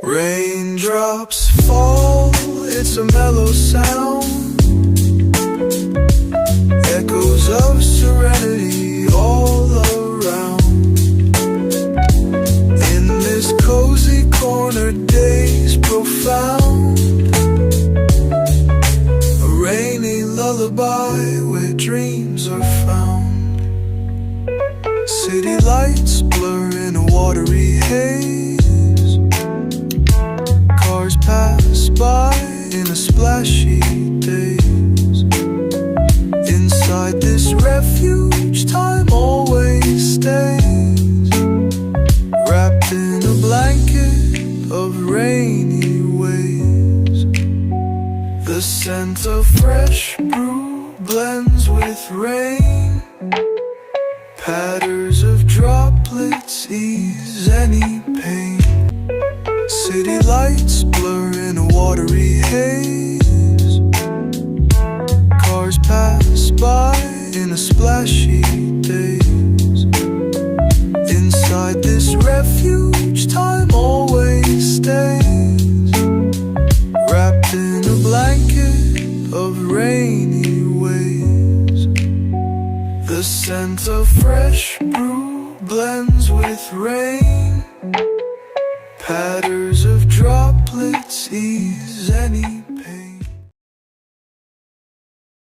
Raindrops fall, it's a mellow sound, echoes of serenity all around. In this cozy corner, days profound, a rainy lullaby where dreams are found. City lights blur in a watery haze, cars pass by in a splashy daze. Inside this refuge, time always stays, wrapped in a blanket of rainy waves. The scent of fresh brew blends with rain, patters of droplets ease any pain. City lights blur in a watery haze, cars pass by in a splashy daze. Inside this refuge, time always stays, wrapped in a blanket of rainy waves. The scent of fresh brew blends with rain, patters of droplets ease any pain.